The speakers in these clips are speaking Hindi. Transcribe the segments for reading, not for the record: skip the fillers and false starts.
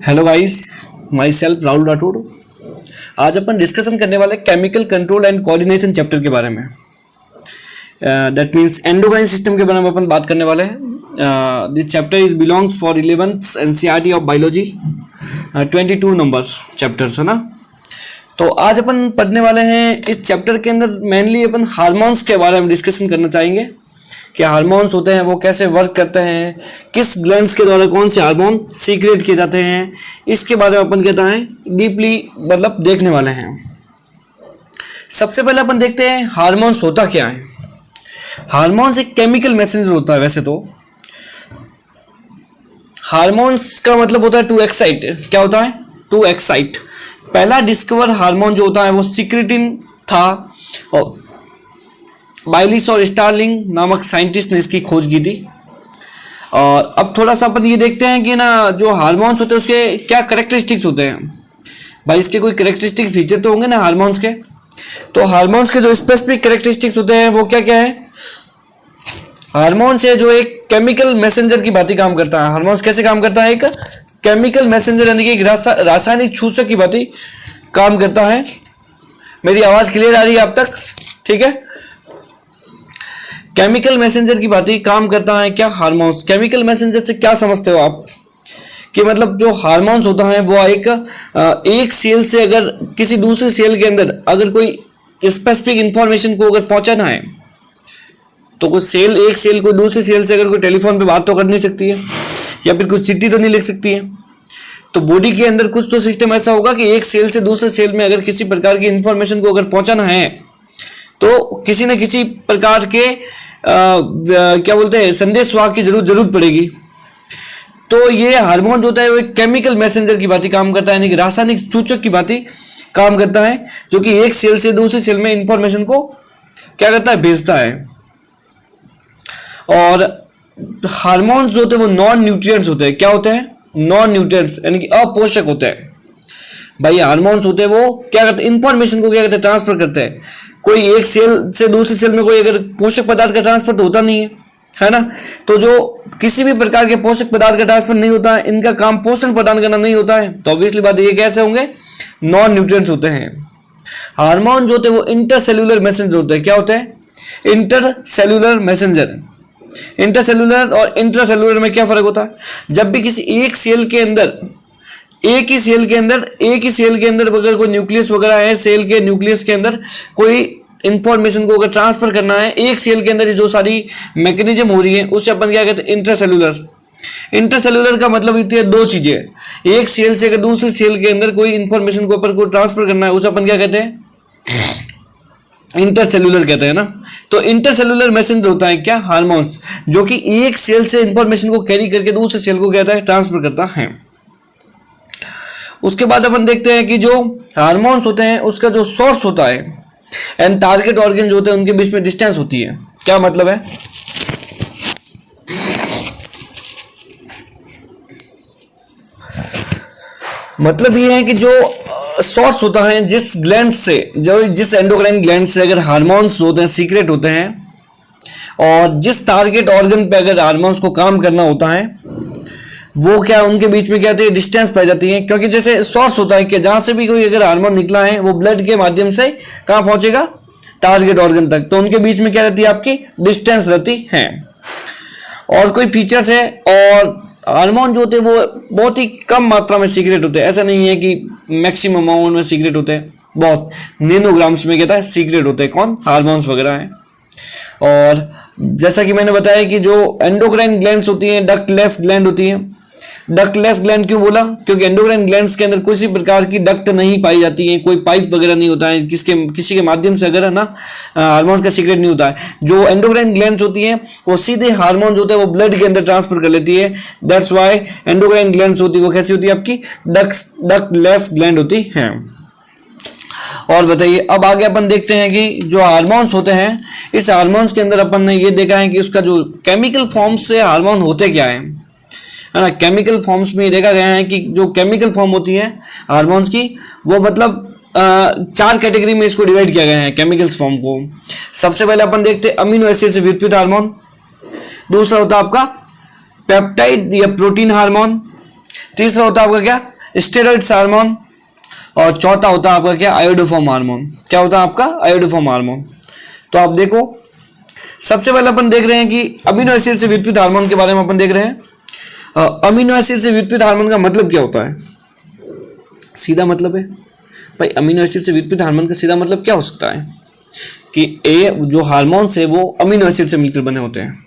Hello guys, my self Rahul Rathore. आज अपन डिस्कशन करने वाले chemical control and coordination chapter के बारे में। दैट मीन्स एंडोक्राइन सिस्टम के बारे में अपन बात करने वाले हैं। This chapter is belongs for 11th NCERT of biology, 22 number chapters है ना। तो आज अपन पढ़ने वाले हैं इस चैप्टर के अंदर मेनली अपन हार्मोन्स के बारे में डिस्कशन करना चाहेंगे कि हार्मोन्स होते हैं वो कैसे वर्क करते हैं, किस ग्लैंड्स के द्वारा कौन से हार्मोन सीक्रेट किए जाते हैं, इसके बारे में अपन कहता है डीपली मतलब देखने वाले हैं। सबसे पहले अपन देखते हैं हार्मोन्स होता क्या है। हार्मोन्स एक केमिकल मैसेंजर होता है। वैसे तो हार्मोन्स का मतलब होता है टू एक्साइट। क्या होता है? To excite. पहला डिस्कवर हार्मोन जो होता है वो सिक्रेटिन था और बाइलिस और स्टार्लिंग नामक साइंटिस्ट ने इसकी खोज की थी। और अब थोड़ा सा अपन ये देखते हैं कि ना जो हार्मोन्स होते हैं उसके क्या कैरेक्टरिस्टिक्स होते हैं। भाई इसके कोई कैरेक्टरिस्टिक फीचर तो होंगे ना हार्मोन्स के। तो हार्मोन्स के जो स्पेसिफिक कैरेक्टरिस्टिक्स होते हैं वो क्या क्या है। हार्मोन्स है जो एक केमिकल मैसेंजर की भांति काम करता है। हार्मोन्स कैसे काम करता है? एक केमिकल मैसेंजर यानी कि एक रासायनिक सूचक की भांति काम करता है। मेरी आवाज क्लियर आ रही है आप तक? ठीक है। केमिकल मैसेंजर की भांति काम करता है क्या हार्मोन्स। केमिकल मैसेंजर से क्या समझते हो आप कि मतलब जो हार्मोन्स होता है वो एक सेल से अगर किसी दूसरे सेल के अंदर अगर कोई स्पेसिफिक इंफॉर्मेशन को अगर पहुंचाना है तो एक सेल को दूसरे सेल से अगर कोई टेलीफोन पे बात तो कर नहीं सकती है या फिर कुछ चिट्ठी तो नहीं लिख सकती है। तो बॉडी के अंदर कुछ तो सिस्टम ऐसा होगा कि एक सेल से दूसरे सेल में अगर किसी प्रकार की इंफॉर्मेशन को अगर पहुंचाना है तो किसी न किसी प्रकार के क्या बोलते हैं संदेश वाहक की जरूरत पड़ेगी। तो ये हार्मोन जो होता है वो एक केमिकल मैसेंजर की भांति काम करता है यानी कि रासायनिक सूचक की भांति काम करता है जो कि एक सेल से दूसरे सेल में इंफॉर्मेशन को क्या करता है, भेजता है। और हार्मोन्स जो होते हैं वो नॉन न्यूट्रिएंट्स होते हैं। क्या होते हैं? नॉन न्यूट्रिएंट्स यानी कि अपोषक होते हैं। भाई हार्मोन्स होते हैं वो क्या करते हैं, इंफॉर्मेशन को क्या करते हैं, ट्रांसफर करते हैं। कोई एक सेल से दूसरे सेल में कोई अगर पोषक पदार्थ का ट्रांसफर तो होता नहीं है ना। तो जो किसी भी प्रकार के पोषक पदार्थ का ट्रांसफर नहीं होता है, इनका काम पोषण प्रदान करना नहीं होता है, तो ऑब्वियसली बात ये कैसे होंगे, नॉन न्यूट्रिएंट्स होते हैं। हार्मोन जो होते हैं वो इंटरसेल्यूलर मैसेंजर होते हैं। क्या होते हैं? Intercellular messenger. इंटरसेल्यूलर और इंट्रासेल्यूलर में क्या फर्क होता है? जब भी किसी एक ही सेल के अंदर अगर कोई न्यूक्लियस वगैरह है, सेल के न्यूक्लियस के अंदर कोई इंफॉर्मेशन को अगर ट्रांसफर करना है, एक सेल के अंदर जो सारी मैकेनिज्म हो रही है उससे अपन क्या कहते हैं, इंट्रासेल्यूलर। इंटरसेल्यूलर का मतलब होती है दो चीजें। एक सेल से अगर दूसरे सेल के अंदर कोई इंफॉर्मेशन को अपन को ट्रांसफर करना है उसे अपन क्या कहते हैं, इंटरसेल्यूलर कहते हैं ना। तो इंटरसेल्यूलर मैसेंजर होता है क्या, हार्मोन्स, जो कि एक सेल से इंफॉर्मेशन को कैरी करके दूसरे सेल को कहता है ट्रांसफर करता है। उसके बाद अपन देखते हैं कि जो हार्मोन्स होते हैं उसका जो सोर्स होता है एंड टारगेट ऑर्गन जो होते हैं उनके बीच में डिस्टेंस होती है। क्या मतलब है? मतलब ये है कि जो सोर्स होता है जिस ग्लैंड से, जिस एंडोक्राइन ग्लैंड से अगर हार्मोन्स होते हैं सीक्रेट होते हैं और जिस टारगेट ऑर्गन पे अगर हार्मोन्स को काम करना होता है वो क्या उनके बीच में क्या होती है, डिस्टेंस पाई जाती है। क्योंकि जैसे सोर्स होता है कि जहां से भी कोई अगर हार्मोन निकला है वो ब्लड के माध्यम से कहां पहुंचेगा, टारगेट ऑर्गन तक। तो उनके बीच में क्या रहती है, आपकी डिस्टेंस रहती है। और कोई फीचर्स है, और हार्मोन जो होते हैं वो बहुत ही कम मात्रा में सीक्रेट होते हैं। ऐसा नहीं है कि मैक्सिमम अमाउंट में सीक्रेट होते हैं, बहुत नैनोग्राम्स में कहता है सीक्रेट होते हैं। कौन? हार्मोन्स वगैरह है। और जैसा कि मैंने बताया कि जो एंडोक्राइन ग्लैंड्स होती हैं डक्टलेस ग्लैंड होती हैं। डक्टलेस ग्लैंड क्यों बोला? क्योंकि एंडोक्राइन ग्लैंड्स के अंदर किसी प्रकार की डक्ट नहीं पाई जाती है, कोई पाइप वगैरह नहीं होता है किसी के माध्यम से अगर है ना हार्मोन्स का सीक्रेट नहीं होता है। जो एंडोक्राइन ग्लैंड्स होती हैं वो सीधे हार्मोन्स होते हैं वो ब्लड के अंदर ट्रांसफर कर लेती है। दैट्स व्हाई एंडोक्राइन ग्लैंड्स होती है वो कैसी होती है, आपकी डक्टलेस ग्लैंड होती है। और बताइए अब आगे अपन देखते हैं कि जो हार्मोन्स होते हैं इस हार्मोन्स के अंदर अपन ने ये देखा है कि उसका जो केमिकल फॉर्म्स से हार्मोन होते क्या है ना। केमिकल फॉर्म्स में देखा गया है कि जो केमिकल फॉर्म होती है हार्मोन्स की वो मतलब 4 कैटेगरी में इसको डिवाइड किया गया है केमिकल्स फॉर्म को। सबसे पहले अपन देखते हैं अमीनो एसिड से व्युत्पन्न हार्मोन। दूसरा होता है आपका पेप्टाइड या प्रोटीन हार्मोन। तीसरा होता है आपका क्या, स्टेरॉइड्स हार्मोन, और चौथा होता है आपका क्या, आयोडोफॉर्म हार्मोन। क्या होता है आपका, आयोडोफॉर्म हार्मोन। तो आप देखो, सबसे पहले अपन देख रहे हैं कि अमीनो एसिड से व्युत्पन्न हार्मोन के बारे में अपन देख रहे हैं। अमीनो एसिड से व्युत्पन्न हार्मोन का मतलब क्या होता है? सीधा मतलब है भाई, अमीनो एसिड से व्युत्पन्न हार्मोन का सीधा मतलब क्या हो सकता है कि जो हार्मोन्स है वो अमीनो एसिड से मिलकर बने होते हैं।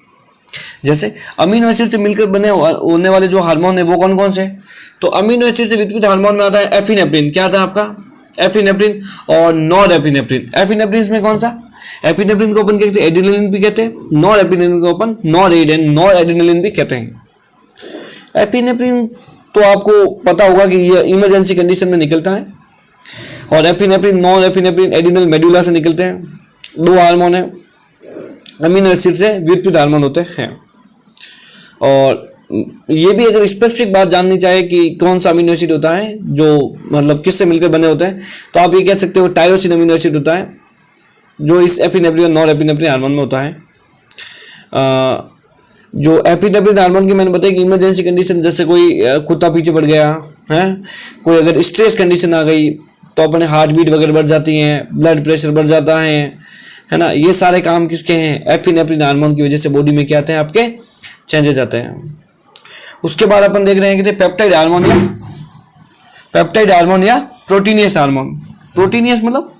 जैसे अमीनो एसिड से मिलकर बने होने वाले जो हार्मोन है वो कौन कौन से? तो अमीनो एसिड से व्युत्पन्न हार्मोन में आता है एपिनेफ्रिन। क्या आता है आपका? एपिनेफ्रिन और नॉर एपिनेफ्रिन। एपिनेफ्रिन में कौन सा? एपिनेफ्रिन को अपन कहते हैं एड्रेनालिन भी कहते हैं, नॉर एपिनेफ्रिन को अपन नॉर एड्रेनालिन भी कहते हैं। एपिनेफ्रिन तो आपको पता होगा कि ये इमरजेंसी कंडीशन में निकलता है, और epinephrine, nor epinephrine adrenal medulla से निकलते हैं। दो हार्मोन है, अमीनो एसिड से व्युत्पन्न हार्मोन होते हैं। और ये भी अगर स्पेसिफिक बात जाननी चाहे कि कौन सा अमीनो एसिड होता है जो मतलब किससे मिलकर बने होते हैं, तो आप ये कह सकते हो टायरोसिन अमीनो एसिड होता है, जो इस एपिनेफ्रिन और नॉर एपिनेफ्रिन हार्मोन में होता है। जो एपिनेफ्रिन हार्मोन की मैंने बताया कि इमरजेंसी कंडीशन, जैसे कोई कुत्ता पीछे पड़ गया है, कोई अगर स्ट्रेस कंडीशन आ गई तो अपने हार्ट बीट वगैरह बढ़ जाती हैं, ब्लड प्रेशर बढ़ जाता है ना। ये सारे काम किसके हैं? एपिनेफ्रिन हार्मोन की वजह से बॉडी में क्या आते हैं, आपके चेंजेस आते हैं। उसके बाद अपन देख रहे हैं कि पेप्टाइड हार्मोन या प्रोटीनियस हार्मोन। प्रोटीनियस मतलब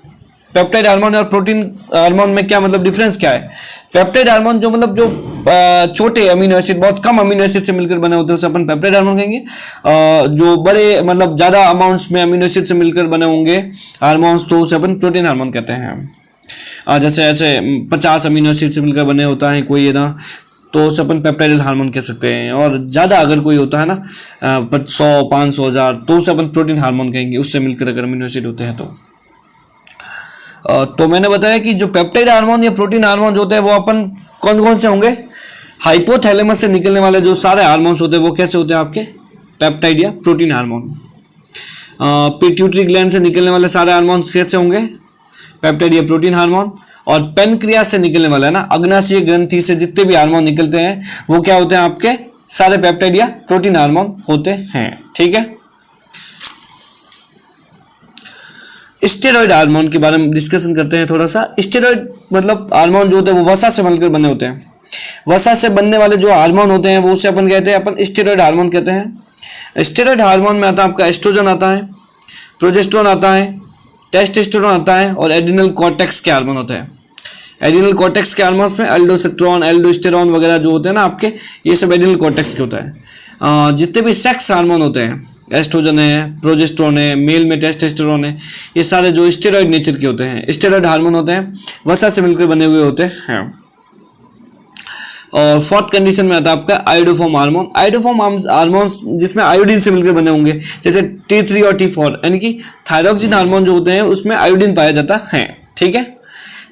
पेप्टाइड हार्मोन और प्रोटीन हार्मोन में क्या मतलब डिफरेंस क्या है? पेप्टाइड हार्मोन जो मतलब जो छोटे अमीनो एसिड, बहुत कम अमीनो एसिड से मिलकर बने होते हैं उसे अपन पेप्टाइड हार्मोन कहेंगे। जो बड़े मतलब ज्यादा अमाउंट्स में अमीनो एसिड से मिलकर बने होंगे हार्मोन्स, तो उसे अपन प्रोटीन हार्मोन कहते हैं। जैसे ऐसे 50 अमीनो एसिड से मिलकर बने होता है कोई है ना, तो उसे अपन पेप्टाइड हार्मोन कह सकते हैं। और ज़्यादा अगर कोई होता है ना 100, 500, 1000, तो उसे अपन प्रोटीन हार्मोन कहेंगे, उससे मिलकर अगर अमीनो एसिड होते हैं तो मैंने बताया कि जो पेप्टाइड हार्मोन या प्रोटीन हार्मोन जो होते हैं वो अपन कौन कौन से होंगे? हाइपोथैलेमस से निकलने वाले जो सारे हार्मोन्स होते हैं वो कैसे होते हैं आपके? पेप्टाइड या प्रोटीन हार्मोन। पिट्यूटरी ग्लैंड से निकलने वाले सारे हार्मोन्स कैसे होंगे? पेप्टाइड या प्रोटीन हार्मोन। और पेनक्रियास से निकलने वाला है ना, अग्नाशय ग्रंथि से जितने भी हार्मोन निकलते हैं वो क्या होते हैं आपके? सारे पेप्टाइड या प्रोटीन हार्मोन होते हैं। ठीक है, स्टेरॉइड हार्मोन के बारे में डिस्कशन करते हैं थोड़ा सा। स्टेरॉइड मतलब हार्मोन जो होते हैं वो वसा से मिलकर बने होते हैं। वसा से बनने वाले जो हार्मोन होते हैं वो उसे अपन कहते हैं, अपन स्टेरॉइड हार्मोन कहते हैं। स्टेरॉइड हार्मोन में आता है आपका एस्ट्रोजन आता है, प्रोजेस्टेरोन आता है, टेस्टोस्टेरोन आता है, और एड्रिनल कॉर्टेक्स के हार्मोन होते हैं। एड्रिनल कॉर्टेक्स के हार्मोन्स में एल्डोस्टेरोन, एल्डोस्टेरोन वगैरह जो होते हैं ना आपके, ये सब एड्रिनल कॉर्टेक्स के होता है। जितने भी सेक्स हार्मोन होते हैं, एस्ट्रोजन है, प्रोजेस्टेरोन है, मेल में टेस्टोस्टेरोन है, ये सारे जो स्टेरॉइड नेचर के होते हैं, स्टेरॉइड हार्मोन होते हैं, वसा से मिलकर बने हुए होते हैं। और फोर्थ कंडीशन में आता है आपका आयोडोफॉर्म हार्मोन। आयोडोफॉर्म हार्मोन जिसमें आयोडीन से मिलकर बने होंगे, जैसे T3 और T4, यानी कि थायरॉक्सिन हार्मोन जो होते हैं उसमें आयोडीन पाया जाता है। ठीक है,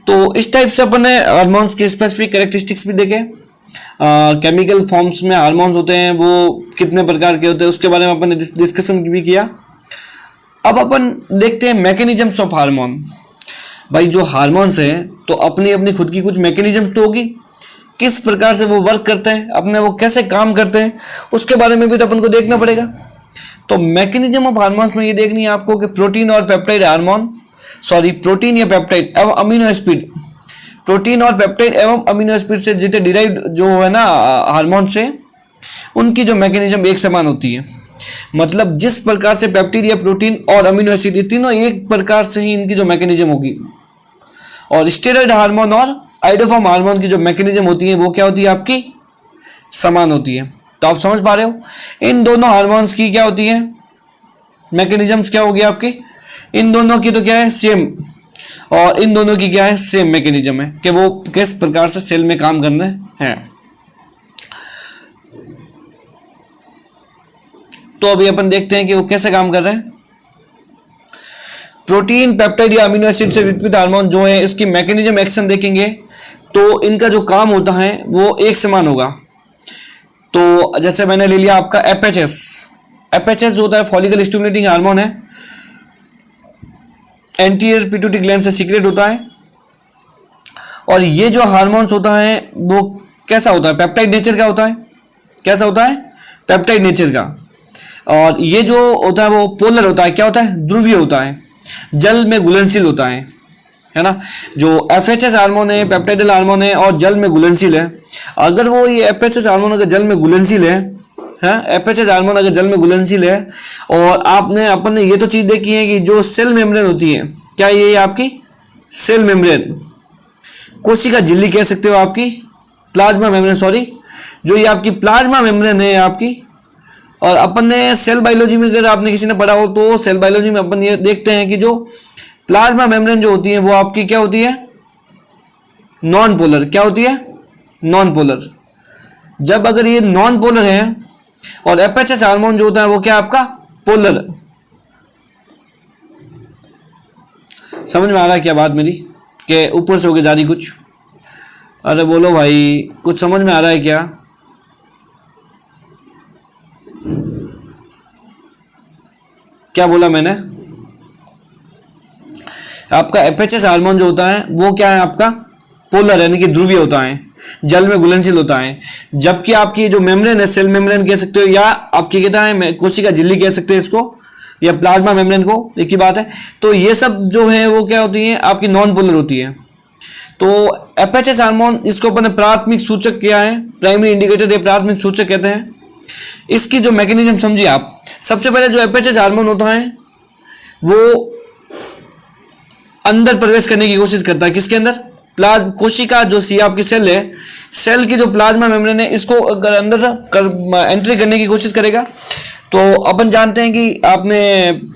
तो इस टाइप से अपन ने हार्मोन्स के स्पेसिफिक कैरेक्टरिस्टिक्स भी देखे। केमिकल फॉर्म्स में हार्मोन्स होते हैं वो कितने प्रकार के होते हैं उसके बारे में अपन ने डिस्कशन भी किया। अब अपन देखते हैं मैकेनिज्म्स ऑफ हार्मोन। भाई जो हार्मोन्स हैं तो अपनी अपनी खुद की कुछ मैकेनिज्म तो होगी, किस प्रकार से वो वर्क करते हैं, अपने वो कैसे काम करते हैं, उसके बारे में भी तो अपन को देखना पड़ेगा। तो मैकेनिज्म ऑफ हार्मोन्स में ये देखनी है आपको कि प्रोटीन और पेप्टाइड हार्मोन, प्रोटीन या पेप्टाइड एवं अमीनो एसिड, प्रोटीन और पेप्टाइड एवं अमीनो एसिड से जितने डिराइव्ड जो है ना हार्मोन से, उनकी जो मैकेनिज्म एक समान होती है। मतलब जिस प्रकार से पेप्टाइड या प्रोटीन और अमीनो एसिड ये तीनों एक प्रकार से ही इनकी जो मैकेनिज्म होगी। और स्टेरॉइड हार्मोन और आयोडोफॉर्म हार्मोन की जो मैकेनिज्म होती है वो क्या होती है आपकी? समान होती है। तो आप समझ पा रहे हो इन दोनों हार्मोन्स की क्या होती है मैकेनिज्म्स, क्या होगी आपकी? इन दोनों की तो क्या है? सेम। और इन दोनों की क्या है? सेम मैकेनिज्म है कि वो किस प्रकार से सेल में काम करने हैं। तो अभी अपन देखते हैं कि वो कैसे काम कर रहे हैं। प्रोटीन, पेप्टाइड या अमीनो एसिड से विकसित हार्मोन जो है इसकी मैकेनिज्म एक्शन देखेंगे तो इनका जो काम होता है वो एक समान होगा। तो जैसे मैंने ले लिया आपका FHS। FHS जो होता है फॉलिकल स्टिमुलेटिंग हार्मोन है, एंटीरियर पिट्यूटरी ग्लैंड से सीक्रेट होता है। और ये जो हार्मोन्स होता है वो कैसा होता है? पेप्टाइड नेचर का होता है। कैसा होता है? पेप्टाइड नेचर का। और ये जो होता है वो पोलर होता है, क्या होता है, ध्रुवीय होता है, जल में घुलनशील होता है ना। जो FHS हार्मोन है, पेप्टाइडल हार्मोन है और जल में घुलनशील है। अगर वो ये FHS हार्मोन अगर जल में घुलनशील है, FHS हार्मोन अगर जल में घुलनशील है, और अपन ने ये तो चीज देखी है कि जो सेल मेम्ब्रेन होती है, क्या ये आपकी सेल मेम्ब्रेन, कोशिका झिल्ली कह सकते हो आपकी, प्लाज्मा मेम्ब्रेन, सॉरी, जो ये आपकी प्लाज्मा मेम्ब्रेन है आपकी। और अपन ने सेल बायोलॉजी में, अगर आपने किसी ने पढ़ा हो तो सेल बायोलॉजी में अपन ये देखते हैं कि जो प्लाज्मा मेम्ब्रेन जो होती है वो आपकी क्या होती है, नॉन पोलर। क्या होती है, नॉन पोलर। जब अगर ये नॉन पोलर है और FHS हार्मोन जो होता है वो क्या आपका पोलर। समझ में आ रहा है क्या बात मेरी, के ऊपर से होके जा रही कुछ? अरे बोलो भाई, कुछ समझ में आ रहा है क्या? क्या बोला मैंने? आपका FHS हार्मोन जो होता है वो क्या है आपका पोलर, यानी कि ध्रुवीय होता है, जल में घुलनशील होता है। जबकि आपकी जो मेम्ब्रेन है, सेल मेम्ब्रेन कह सकते हो, या आपकी कहता है कोशिका झिल्ली कह सकते हैं इसको, या प्लाज्मा मेम्ब्रेन को, एक ही बात है। तो ये सब जो है वो क्या होती है आपकी नॉन पोलर होती है। तो FHS हार्मोन, इसको अपन ने प्राथमिक सूचक किया है, प्राइमरी इंडिकेटर या प्राथमिक सूचक कहते हैं। इसकी जो मैकेनिज्म समझिए आप। सबसे पहले जो FHS हार्मोन होता है वो अंदर प्रवेश करने की कोशिश करता है, किसके अंदर, कोशिका जो सी आपकी सेल है, सेल की जो प्लाज्मा मेम्ब्रेन है, इसको अगर अंदर एंट्री करने की कोशिश करेगा तो अपन जानते हैं कि आपने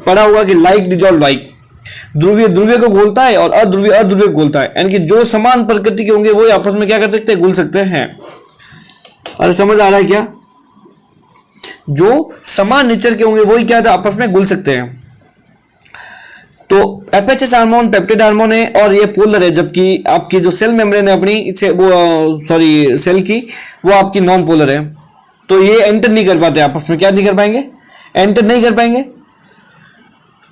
पढ़ा हुआ कि लाइक डिजॉल्व लाइक, ध्रुवीय ध्रुवीय को घोलता है और अध्रुवीय अध्रुवीय को घोलता है, यानी कि जो समान प्रकृति के होंगे वो आपस में क्या कर सकते हैं, घुल सकते हैं। अरे समझ आ रहा है क्या? जो समान नेचर के होंगे वही क्या था, आपस में घुल सकते हैं। तो FHS हार्मोन पेप्टाइड हार्मोन है और ये पोलर है, जबकि आपकी जो सेल मेम्ब्रेन है अपनी सेल की, वो आपकी नॉन पोलर है। तो ये एंटर नहीं कर पाते आपस में, क्या नहीं कर पाएंगे, एंटर नहीं कर पाएंगे।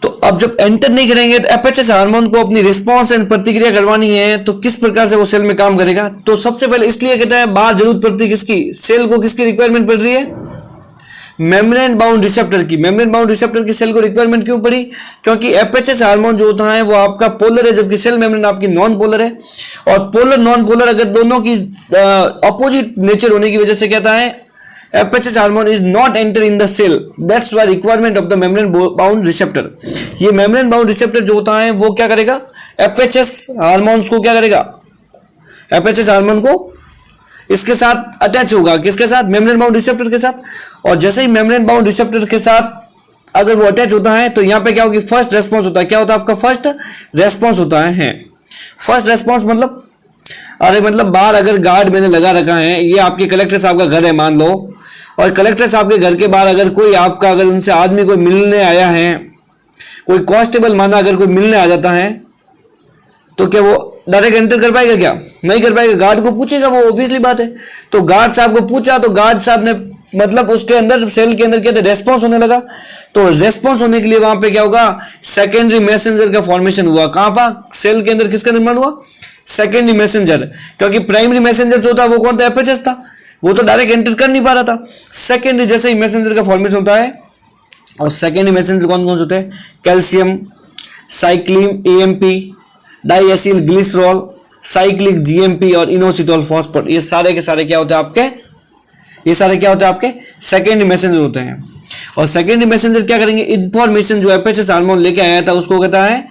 तो अब जब एंटर नहीं करेंगे तो FHS हार्मोन को अपनी रिस्पॉन्स एंड प्रतिक्रिया करवानी है, तो किस प्रकार से वो सेल में काम करेगा? तो सबसे पहले इसलिए कहता है बाहर जरूरत पड़ती है किसकी, सेल को किसकी रिक्वायरमेंट पड़ रही है, मेम्ब्रेन बाउंड रिसेप्टर की। मेम्ब्रेन बाउंड रिसेप्टर की सेल को रिक्वायरमेंट क्यों पड़ी? क्योंकि FHS हार्मोन जो होता है वो आपका पोलर है, जबकि सेल मेम्ब्रेन आपकी नॉन पोलर है। और पोलर नॉन पोलर अगर दोनों की अपोजिट नेचर होने की वजह से कहता है FHS hormone is not enter in the cell, that's why requirement of the membrane bound receptor. ये मेम्ब्रेन बाउंड रिसेप्टर जो होता है वो क्या करेगा, FHS हार्मोन्स को क्या करेगा, FHS हार्मोन को इसके साथ अटैच होगा, किसके साथ, मेम्ब्रेन बाउंड रिसेप्टर के साथ। और जैसे ही मेम्ब्रेन बाउंड रिसेप्टर के साथ अगर वो अटैच होता है तो यहां पे क्या होगी, फर्स्ट रेस्पॉन्स होता है। क्या होता है आपका फर्स्ट रेस्पॉन्स होता है। फर्स्ट रेस्पॉन्स मतलब, अरे मतलब बाहर अगर गार्ड मैंने लगा रखा है, ये आपके कलेक्टर साहब का घर है मान लो, और कलेक्टर साहब के घर के बाहर अगर कोई आपका, अगर उनसे आदमी कोई मिलने आया है, कोई कांस्टेबल माना अगर कोई मिलने आ जाता है, तो क्या वो डायरेक्ट एंटर कर पाएगा? क्या नहीं कर पाएगा, गार्ड को पूछेगा, वो ऑब्वियसली बात है। तो गार्ड साहब को पूछा तो गार्ड साहब ने मतलब उसके अंदर, सेल के अंदर क्या था, रेस्पॉन्स होने लगा। तो रेस्पॉन्स होने के लिए वहां पे क्या होगा, सेकेंडरी मैसेंजर का फॉर्मेशन हुआ। कहां पर, सेल के अंदर किसका निर्माण हुआ, सेकेंडरी मैसेंजर। क्योंकि प्राइमरी मैसेंजर जो था वो कौन था, FHS था, वो तो डायरेक्ट एंटर कर नहीं पा रहा था। सेकेंडरी जैसे ही मैसेंजर का फॉर्मेशन होता है, और सेकेंडरी मैसेंजर कौन कौन से होते हैं, calcium, cyclic AMP, diacyl glycerol, cyclic GMP और इनोसिटोल फॉस्फेट, ये सारे के सारे क्या होते हैं आपके, ये सारे क्या होते हैं आपके सेकेंडरी मैसेंजर होते हैं। और सेकेंडरी मैसेंजर क्या करेंगे, इंफॉर्मेशन जो FHS हार्मोन लेके आया था उसको कहता है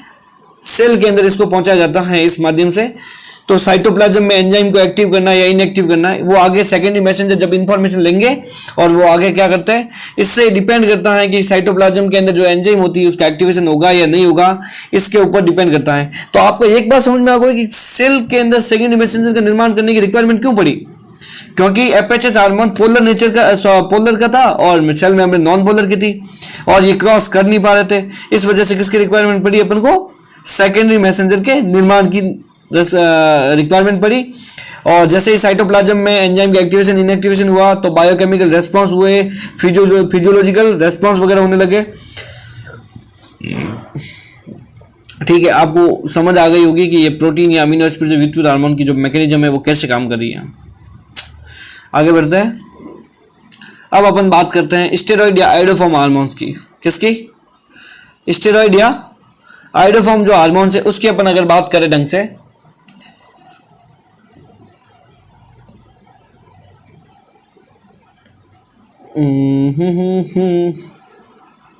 सेल के अंदर इसको पहुंचाया जाता है इस माध्यम से। तो साइटोप्लाज्म में एंजाइम को एक्टिव करना है या इनएक्टिव करना है, वो आगे सेकेंडरी मैसेंजर जब इंफॉर्मेशन लेंगे और वो आगे क्या करते हैं, इससे डिपेंड करता है कि साइटोप्लाज्म के अंदर जो एंजाइम होती है उसका एक्टिवेशन होगा या नहीं होगा, इसके ऊपर डिपेंड करता है। तो आपको एक बात समझ में आ गई कि सेल के अंदर सेकेंडरी मैसेंजर का निर्माण करने की रिक्वायरमेंट क्यों पड़ी, क्योंकि FHS हार्मोन पोलर नेचर का, पोलर का था और सेल मेम्ब्रेन नॉन पोलर की थी, और ये क्रॉस कर नहीं पा रहे थे। इस वजह से किसकी रिक्वायरमेंट पड़ी अपन को, सेकेंडरी मैसेंजर के निर्माण की रिक्वायरमेंट पड़ी। और जैसे ही साइटोप्लाज्म में एंजाइम का एक्टिवेशन इनएक्टिवेशन हुआ तो बायोकेमिकल रेस्पॉन्स हुए, फिजियोलॉजिकल रेस्पॉन्स वगैरह होने लगे। ठीक है, आपको समझ आ गई होगी कि ये प्रोटीन या अमीनो एसिड से विद्युत हार्मोन की जो मैकेनिज्म है वो कैसे काम कर रही है। आगे बढ़ते हैं। अब अपन बात करते हैं स्टेरॉइड या आइडोफॉर्म हार्मोन्स की। किसकी? स्टेरॉइड या आइडोफॉर्म जो हार्मोन्स है उसकी अपन अगर बात करें ढंग से,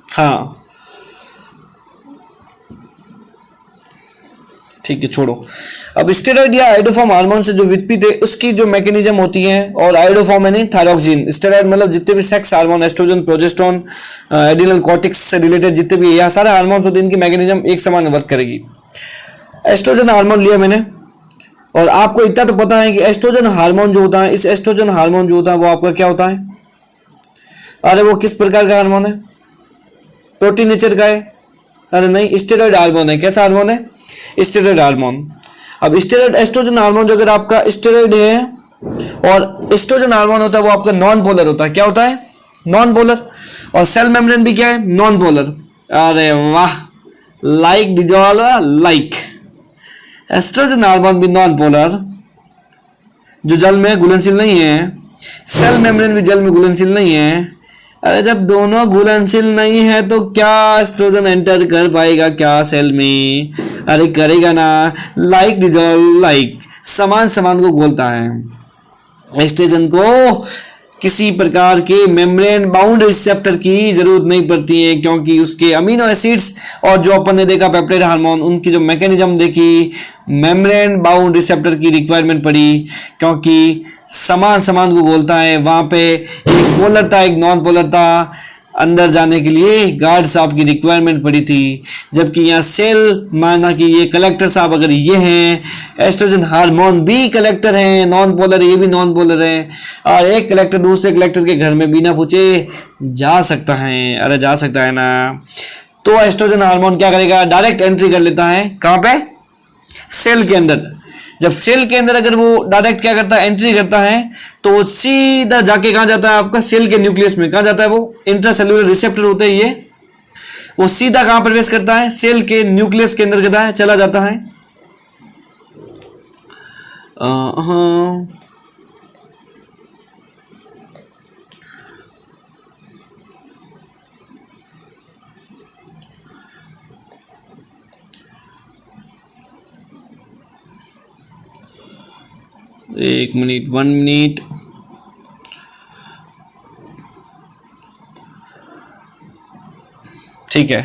हाँ ठीक है, छोड़ो। अब स्टेरॉइड या आइडोफॉर्म हार्मोन से जो वित्पित है उसकी जो मैकेनिज्म होती है, और आइडोफॉर्म यानी थायरॉक्सिन, स्टेरॉइड मतलब जितने भी sex hormone, oestrogen, progesterone, adrenal cortex से रिलेटेड जितने भी यह सारे हार्मोन्स होते हैं, इनकी मैकेनिज्म एक समान वर्क करेगी। एस्ट्रोजन हार्मोन लिया मैंने, और आपको इतना तो पता है कि एस्ट्रोजन हार्मोन जो होता है, इस एस्ट्रोजन हार्मोन जो होता है वो आपका क्या होता है? अरे वो किस प्रकार का हार्मोन है? प्रोटीन नेचर का है? अरे नहीं, स्टेरॉइड हार्मोन है। कैसा हार्मोन है? Steroid hormone. अब स्टेरॉइड एस्ट्रोजन हार्मोन जो अगर आपका स्टेरॉइड है, और एस्ट्रोजन हार्मोन होता है वो आपका नॉन पोलर होता है। क्या होता है? Non polar. और सेल मेम्ब्रेन भी क्या है? Non polar. अरे वाह, like dissolve like. Oestrogen hormone भी नॉन पोलर, जो जल में घुलनशील नहीं है। सेल मेम्ब्रेन भी जल में घुलनशील नहीं है। अरे जब दोनों घुलनशील नहीं है तो क्या एस्ट्रोजन एंटर कर पाएगा क्या सेल में? अरे करेगा ना। लाइक डिजॉल्व लाइक, समान समान को घोलता है। एस्ट्रोजन को किसी प्रकार के मेम्ब्रेन बाउंड रिसेप्टर की जरूरत नहीं पड़ती है, क्योंकि उसके अमीनो एसिड्स और जो अपन ने देखा पेप्टाइड हार्मोन, उनकी जो मैकेनिज्म देखी, मेम्ब्रेन बाउंड रिसेप्टर की रिक्वायरमेंट पड़ी, क्योंकि समान समान को बोलता है। वहां पे एक पोलर था, एक नॉन पोलर था, अंदर जाने के लिए गार्ड साहब की रिक्वायरमेंट पड़ी थी। जबकि यहाँ सेल माना कि ये कलेक्टर साहब अगर ये हैं, एस्ट्रोजन हार्मोन भी कलेक्टर हैं, नॉन पोलर, ये भी नॉन पोलर है, और एक कलेक्टर दूसरे कलेक्टर के घर में बिना पूछे जा सकता है। अरे जा सकता है ना। तो एस्ट्रोजन हार्मोन क्या करेगा? डायरेक्ट एंट्री कर लेता है। कहाँ पे? सेल के अंदर। जब सेल के अंदर अगर वो डायरेक्ट क्या करता है? एंट्री करता है, तो वो सीधा जाके कहाँ जाता है? आपका सेल के न्यूक्लियस में। कहाँ जाता है? वो इंट्रासेल्युलर रिसेप्टर होते हैं ये, वो सीधा कहाँ प्रवेश करता है? सेल के न्यूक्लियस के अंदर करता है, चला जाता है। हाँ, एक मिनट, 1 मिनट। ठीक है,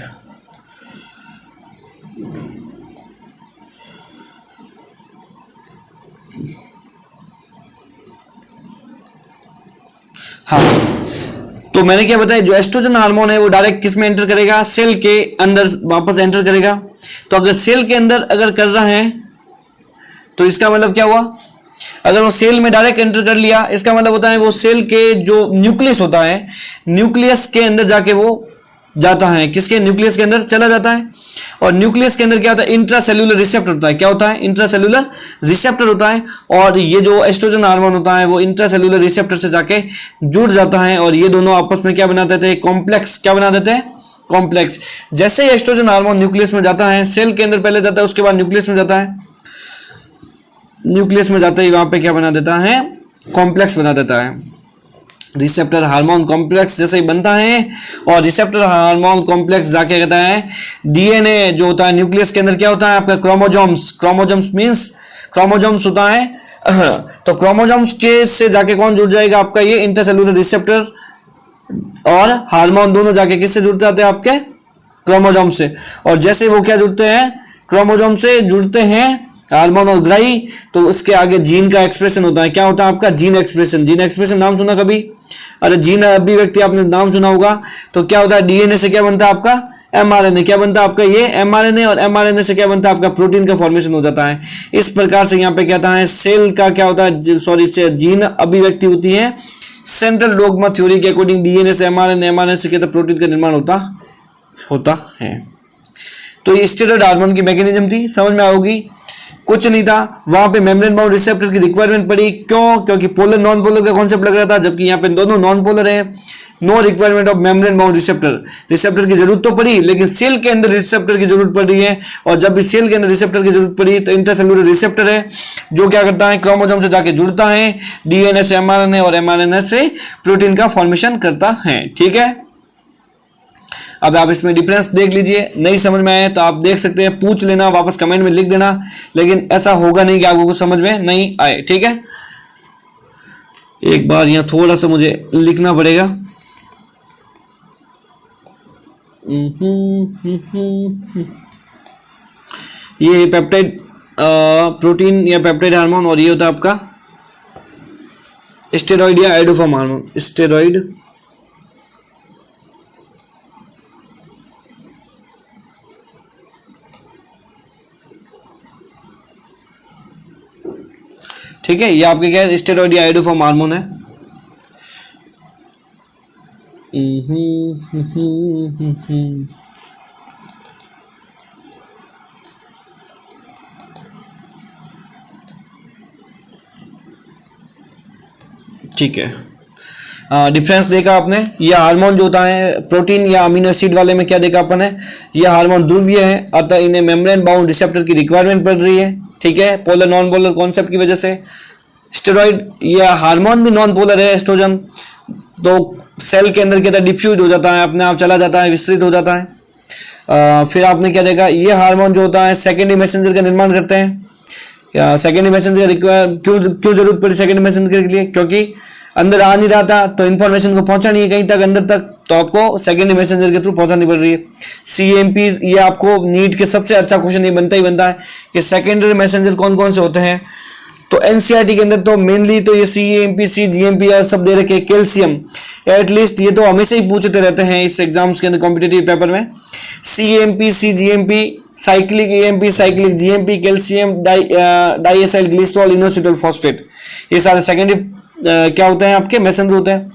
हाँ तो मैंने क्या बताया, जो एस्ट्रोजन हार्मोन है वो डायरेक्ट किस में एंटर करेगा? सेल के अंदर वापस एंटर करेगा। तो अगर सेल के अंदर अगर कर रहा है तो इसका मतलब क्या हुआ? अगर वो सेल में डायरेक्ट एंटर कर लिया, इसका मतलब होता है वो सेल के जो न्यूक्लियस होता है, न्यूक्लियस के अंदर जाके वो जाता है। किसके? न्यूक्लियस के अंदर चला जाता है। और न्यूक्लियस के अंदर क्या होता है? इंट्रासेल्युलर रिसेप्टर होता है। क्या होता है? इंट्रासेल्युलर रिसेप्टर होता है। और ये जो एस्ट्रोजन हार्मोन होता है वो इंट्रासेल्युलर रिसेप्टर से जाके जुड़ जाता है, और ये दोनों आपस में क्या बना देते हैं? कॉम्प्लेक्स। क्या बना देते हैं? कॉम्प्लेक्स। जैसे ही एस्ट्रोजन हार्मोन न्यूक्लियस में जाता है, सेल के अंदर पहले जाता है, उसके बाद न्यूक्लियस में जाता है। न्यूक्लियस में जाते ही वहां पे क्या बना देता है? कॉम्प्लेक्स बना देता है। रिसेप्टर हार्मोन कॉम्प्लेक्स जैसे ही बनता है, और रिसेप्टर हार्मोन कॉम्प्लेक्स जाके कहता है डीएनए जो होता है न्यूक्लियस के अंदर क्या होता है? आपका क्रोमोजोम्स। क्रोमोजोम्स मींस क्रोमोजोम्स होता है। तो क्रोमोजोम्स के से जाके कौन जुड़ जाएगा? आपका ये इंटरसेल्युलर रिसेप्टर और हार्मोन दोनों जाके किससे जुड़ जाते हैं? आपके क्रोमोजोम से। और जैसे वो क्या जुड़ते हैं? क्रोमोजोम से जुड़ते हैं हार्मोन और ग्राही, तो उसके आगे जीन का एक्सप्रेशन होता है। क्या होता है आपका? Gene expression. जीन एक्सप्रेशन नाम सुना कभी? अरे जीन अभिव्यक्ति आपने नाम सुना होगा। तो क्या होता है? डीएनए से क्या बनता है आपका? एमआरएनए। क्या बनता है आपका? ये एमआरएनए। और एमआरएनए से क्या बनता है आपका? प्रोटीन का फॉर्मेशन हो जाता है। इस प्रकार से यहाँ पे कहता है सेल का क्या होता है? सॉरी, जीन अभिव्यक्ति होती है। सेंट्रल डोग्मा थ्योरी के अकॉर्डिंग डीएनए से एमआरएनए, एमआरएनए से कहता है प्रोटीन का निर्माण होता है। तो ये स्टेरॉइड हार्मोन की मैकेनिज्म थी, समझ में आओगी? कुछ नहीं था, वहां पे मेम्ब्रेन बाउंड रिसेप्टर की रिक्वायरमेंट पड़ी। क्यों? क्योंकि पोलर नॉन पोलर का कॉन्सेप्ट लग रहा था, जबकि यहाँ पे दोनों नॉन पोलर है। No requirement of membrane bound receptor, receptor की जरूरत तो पड़ी लेकिन सेल के अंदर रिसेप्टर की जरूरत पड़ रही है, और जब भी सेल के अंदर रिसेप्टर की जरूरत पड़ी तो इंट्रासेलुलर रिसेप्टर है जो क्या करता है, क्रोमोसोम से जाके जुड़ता है, डीएनए से एमआरएनए और एमआरएनए से प्रोटीन का फॉर्मेशन करता है। ठीक है, अब आप इसमें डिफरेंस देख लीजिए, नहीं समझ में आए तो आप देख सकते हैं, पूछ लेना, वापस कमेंट में लिख देना, लेकिन ऐसा होगा नहीं कि आपको कुछ समझ में नहीं आए। ठीक है, एक बार यहां थोड़ा सा मुझे लिखना पड़ेगा। ये पेप्टाइड प्रोटीन या पेप्टाइड हार्मोन, और ये होता है आपका स्टेरॉइड या एडोफॉर्म हार्मोन, स्टेरॉइड। ठीक है, ये आपके क्या है, स्टेरॉइड या एडोफॉर्म हार्मोन है। ठीक है, डिफरेंस देखा आपने। ये हार्मोन जो होता है प्रोटीन या अमीनो एसिड वाले में क्या देखा अपन है, ये हार्मोन ध्रुवीय है, अतः इन्हें मेम्ब्रेन बाउंड रिसेप्टर की रिक्वायरमेंट पड़ रही है। ठीक है, पोलर नॉन पोलर कॉन्सेप्ट की वजह से। स्टेरॉइड या हार्मोन भी नॉन पोलर है, एस्ट्रोजन तो सेल के अंदर क्या डिफ्यूज हो जाता है, अपने आप चला जाता है, विस्तृत हो जाता है। फिर आपने क्या देखा, ये हार्मोन जो होता है सेकेंडरी मैसेंजर का निर्माण करते हैं। या सेकेंडरी मैसेंजर रिक्वायर क्यों जरूरत पड़ी सेकेंडरी मैसेंजर के लिए, क्योंकि अंदर आ नहीं रहा था तो इन्फॉर्मेशन को पहुंचानी है कहीं तक अंदर तक, तो आपको सेकेंडरी मैसेंजर के थ्रू पहुंचानी पड़ रही है। सीएमपी, ये आपको नीट के सबसे अच्छा क्वेश्चन ये बनता ही बनता है कि सेकेंडरी मैसेंजर कौन कौन से होते हैं। तो एनसीईआरटी के अंदर तो मेनली तो ये सीएमपी, सीजीएमपी और सब दे रखे, कैल्शियम एटलीस्ट, ये तो हमेशा ही पूछते रहते हैं इस एग्जाम्स के अंदर कॉम्पिटेटिव पेपर में। CMP, cGMP, cyclic AMP, cyclic GMP, calcium diacyl glycerol, inositol phosphate, ये सारे सेकेंडरी क्या होते हैं आपके मैसेंजर होते हैं।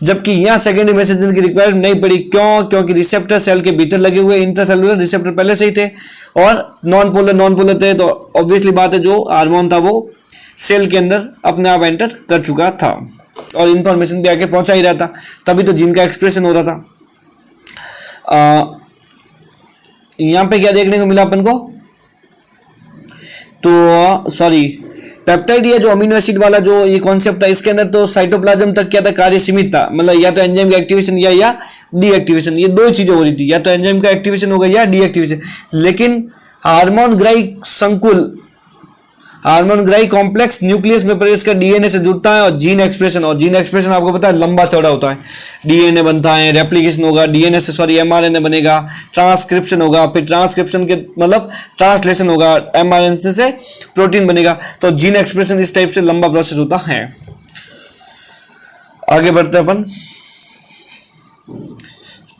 जबकि यहाँ सेकेंडरी मैसेंजर की रिक्वायरमेंट नहीं पड़ी, क्यों, क्योंकि रिसेप्टर सेल के भीतर लगे हुए, इंट्रासेलुलर रिसेप्टर पहले से ही थे और नॉन पोलर थे, तो ऑब्वियसली बात है जो हार्मोन था वो सेल के अंदर अपने आप एंटर कर चुका था और इंफॉर्मेशन भी आके पहुंचा ही रहा था, तभी तो जीन का एक्सप्रेशन हो रहा था। यहाँ पे क्या देखने को मिला अपन को, तो सॉरी पेप्टाइड या जो अमीनो एसिड वाला जो ये कॉन्सेप्ट था, इसके अंदर तो साइटोप्लाज्म तक क्या था, कार्य सीमित था, मतलब या तो एंजाइम का एक्टिवेशन या डीएक्टिवेशन, ये दो चीजें हो रही थी, या तो एंजाइम का एक्टिवेशन होगा या डीएक्टिवेशन। लेकिन हार्मोन ग्राही संकुल, हार्मोन ग्राही कॉम्प्लेक्स न्यूक्लियस में प्रवेश कर डीएनए से जुड़ता है, और जीन एक्सप्रेशन आपको पता है लंबा चौड़ा होता है, डीएनए बनता है, रेप्लिकेशन होगा, डीएनए से सॉरी एमआरएनए बनेगा, ट्रांसक्रिप्शन होगा, फिर ट्रांसक्रिप्शन के मतलब ट्रांसलेशन होगा, एमआरएनए से प्रोटीन बनेगा, तो जीन एक्सप्रेशन इस टाइप से लंबा प्रोसेस होता है। आगे बढ़ते हैं अपन,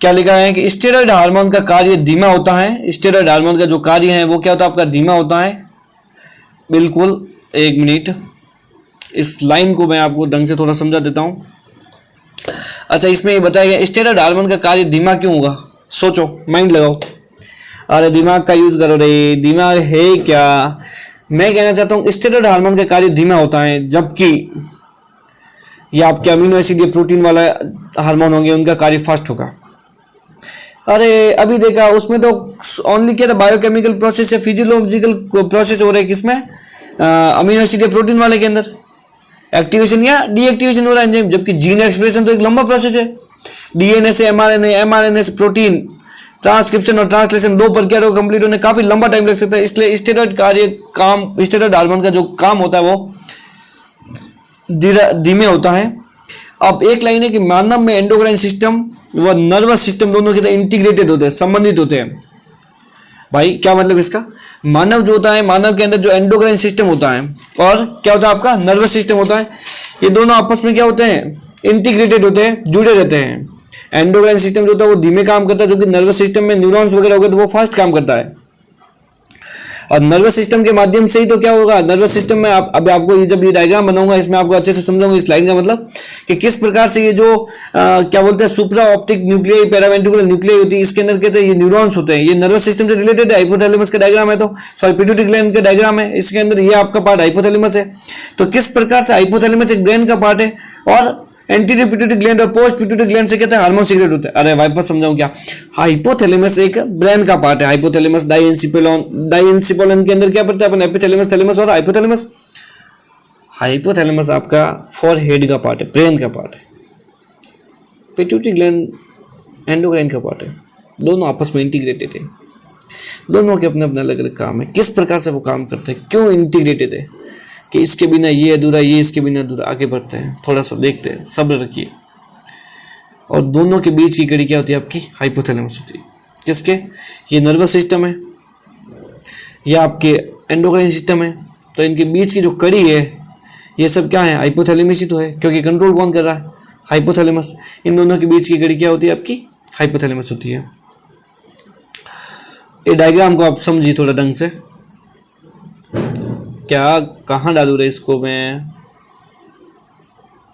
क्या लिखा है कि स्टेरॉइड हार्मोन का कार्य धीमा होता है। स्टेरॉइड हार्मोन का जो कार्य है वो क्या होता है आपका, धीमा होता है। बिल्कुल, एक मिनट, इस लाइन को मैं आपको ढंग से थोड़ा समझा देता हूं। अच्छा, इसमें ये बताया गया स्टेरॉइड हार्मोन का कार्य धीमा क्यों होगा, सोचो, माइंड लगाओ, अरे दिमाग का यूज करो रे, दिमाग है क्या। मैं कहना चाहता हूं स्टेरॉइड हार्मोन का कार्य धीमा होता है, जबकि ये आपके अमीनो एसिड या प्रोटीन वाला हार्मोन होंगे उनका कार्य फास्ट होगा। अरे अभी देखा उसमें तो ओनली क्या था, बायोकेमिकल प्रोसेस या फिजियोलॉजिकल प्रोसेस हो रहा है, किसमें, अमीनो एसिड या प्रोटीन वाले के अंदर एक्टिवेशन या डीएक्टिवेशन हो रहा है एंजाइम, जबकि जीन एक्सप्रेशन तो एक लंबा प्रोसेस है, डीएनए से एमआरएनए, एमआरएनए से प्रोटीन, ट्रांसक्रिप्शन और ट्रांसलेशन, दो प्रक्रिया को कंप्लीट होने काफी लंबा टाइम लग सकता है। इसलिए स्टेरॉइड हार्मोन का जो काम होता है वो धीमे होता है। अब एक लाइन है कि मानव में एंडोक्राइन सिस्टम व नर्वस सिस्टम दोनों के इंटीग्रेटेड होते हैं, संबंधित होते हैं। भाई क्या मतलब इसका, मानव जो होता है, मानव के अंदर जो एंडोक्राइन सिस्टम होता है और क्या होता है आपका नर्वस सिस्टम होता है, ये दोनों आपस में क्या होते हैं, इंटीग्रेटेड होते हैं, जुड़े रहते हैं। एंडोक्राइन सिस्टम जो होता है वो धीमे काम करता है, जबकि नर्वस सिस्टम में न्यूरॉन्स वगैरह हो गए तो वो फास्ट काम करता है। और नर्वस सिस्टम के माध्यम से ही तो क्या होगा, नर्वस सिस्टम में अभी आपको जब ये डायग्राम बनाऊंगा इसमें आपको अच्छे से समझाऊंगा इस लाइन का मतलब कि किस प्रकार से ये जो क्या बोलते हैं सुप्रा ऑप्टिक न्यूक्लियाई, पैरावेंट्रिकुलर न्यूक्लियाई होती है, इसके अंदर कहते हैं ये न्यूरॉन्स होते हैं, ये नर्वस सिस्टम से रिलेटेड है। हाइपोथैलेमस का डायग्राम है, तो सॉरी पिट्यूटरी ग्लैंड का डायग्राम है, इसके अंदर ये आपका पार्ट हाइपोथैलेमस है। तो किस प्रकार से हाइपोथैलेमस एक ब्रेन का पार्ट है और एंटीरियर पिट्यूटरी ग्लैंड और पोस्ट पिट्यूटरी ग्लैंड से कहते हैं हार्मोन सीक्रेट होते हैं। अरे वापस समझाऊं क्या, हाइपोथैलेमस एक ब्रेन का पार्ट है, हाइपोथैलेमस डाइएंसिपोलन के अंदर क्या पड़ता है अपन, एपिथैलेमस, थैलेमस और हाइपोथैलेमस। हाइपोथैलेमस आपका फॉरहेड का पार्ट है, ब्रेन का पार्ट है। पिट्यूटरी ग्लैंड एंडोक्राइन का पार्ट है, दोनों आपस में इंटीग्रेटेड है, दोनों के अपने अपने अलग अलग काम है। किस प्रकार से वो काम करते हैं, क्यों इंटीग्रेटेड है, कि इसके बिना ये अधूरा, ये इसके बिना अधूरा। आगे बढ़ते हैं, थोड़ा सा देखते हैं, सब्र रखिए। और दोनों के बीच की कड़ी क्या होती है आपकी, हाइपोथैलेमस होती है। किसके, ये नर्वस सिस्टम है या आपके एंडोक्राइन सिस्टम है, तो इनके बीच की जो कड़ी है ये सब क्या है, हाइपोथैलेमस ही तो है, क्योंकि कंट्रोल कौन कर रहा है, हाइपोथैलेमस। इन दोनों के बीच की कड़ी क्या होती है आपकी, हाइपोथैलेमस होती है। ये डायग्राम को आप समझिए थोड़ा ढंग से, क्या कहाँ डालू रहे इसको मैं,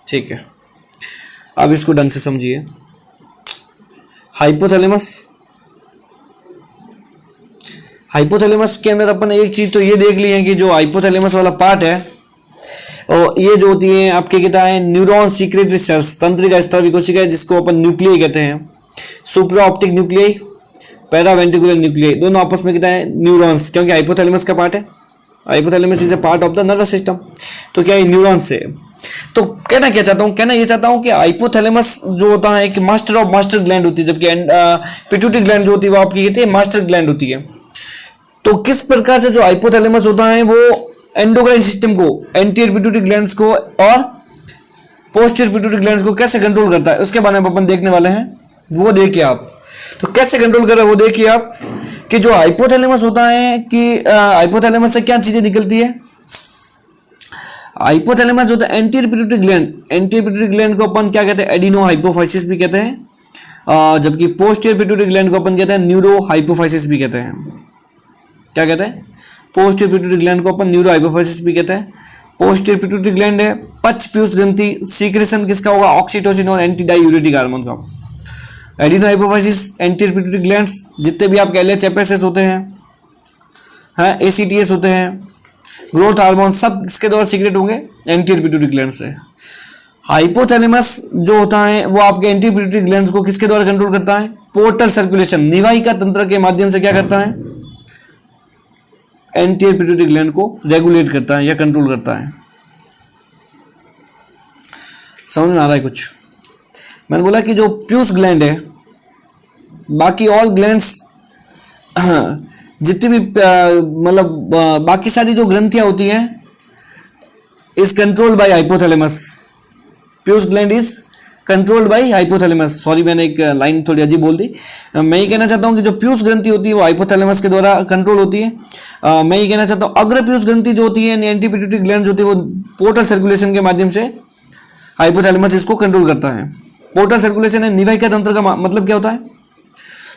ठीक है, अब इसको ढंग से समझिए। हाइपोथैलेमस, हाइपोथैलेमस के अंदर अपन एक चीज तो ये देख ली है कि जो हाइपोथैलेमस वाला पार्ट है, और ये जो होती है आपके कहता है न्यूरॉन सीक्रेटरी सेल्स, तंत्रिका स्रावी कोशिकाएं, जिसको अपन न्यूक्लियाई कहते हैं, सुप्रा ऑप्टिक न्यूक्लियाई, पैरावेंट्रिकुलर न्यूक्लियाई, दोनों आपस में कहता है न्यूरॉन्स, क्योंकि हाइपोथैलेमस का पार्ट है, hypothalamus is a part of the nervous system, तो क्या है न्यूरॉन्स से। तो कहना क्या चाहता हूँ, कहना ये चाहता हूँ कि हाइपोथैलेमस जो होता है कि मास्टर ऑफ मास्टर ग्लैंड होती है, जबकि पिट्यूटरी ग्लैंड जो होती है वो आपकी कहती है मास्टर ग्लैंड होती है। तो किस प्रकार से जो हाइपोथैलेमस होता है वो एंडोक्राइन सिस्टम को, एंटीरियर पिट्यूटरी ग्लैंड्स को और पोस्टीरियर पिट्यूटरी ग्लैंड्स को कैसे कंट्रोल करता है, उसके बारे में अपन देखने वाले हैं, वो देखिए आप। तो कैसे कंट्रोल कर रहे हैं वो देखिए आप, कि जो हाइपोथैलेमस होता है कि हाइपोथैलेमस से क्या चीजें निकलती है। हाइपोथैलेमस होता है anterior pituitary gland, anterior pituitary gland को अपन क्या कहते हैं, एडिनो हाइपोफाइसिस भी कहते हैं, जबकि पोस्टीरियर पिट्यूटरी ग्लैंड को अपन कहते हैं न्यूरो हाइपोफाइसिस भी कहते हैं। क्या कहते हैं, पोस्टीरियर पिट्यूटरी ग्लैंड को अपन न्यूरो हाइपोफाइसिस भी कहते हैं। पोस्टीरियर पिट्यूटरी ग्लैंड है, पक्ष पीयूष ग्रंथि, सीक्रेशन किसका होगा, ऑक्सीटोसिन और एंटी डायूरेटिक हार्मोन का। Adeno hypophysis, anterior pituitary glands, जितने भी आपके LHFSS होते हैं, ACTS होते हैं, ग्रोथ हार्मोन, सब इसके द्वारा सीक्रेट होंगे एंटीरियर पिट्यूटरी ग्लैंड से। हाइपोथैलेमस जो होता है वो आपके एंटीरियर पिट्यूटरी ग्लैंड्स को किसके द्वारा कंट्रोल करता है, पोर्टल सर्कुलेशन, निवाहिका तंत्र के माध्यम से क्या करता है, एंटीरियर पिट्यूटरी ग्लैंड को रेगुलेट करता है या कंट्रोल करता है। समझ में आ रहा है कुछ। मैंने बोला कि जो पीयूष ग्लैंड है, बाकी ऑल ग्लैंड्स जितनी भी मतलब बाकी सारी जो ग्रंथियां होती हैं is controlled by hypothalamus. Piyush gland is controlled by hypothalamus. Sorry मैंने एक लाइन थोड़ी अजीब बोल दी। मैं ये कहना चाहता हूँ कि जो पीयूष ग्रंथि होती है वो हाइपोथैलेमस के द्वारा कंट्रोल होती है। मैं ये कहना चाहता हूँ अग्र पीयूष ग्रंथि जो होती है, एंटी पिट्यूटरी ग्लैंड होती है, वो पोर्टल सर्कुलेशन के माध्यम से हाइपोथैलेमस इसको कंट्रोल करता है। पोर्टल सर्कुलेशन है, निवाहिका तंत्र का मतलब क्या होता है,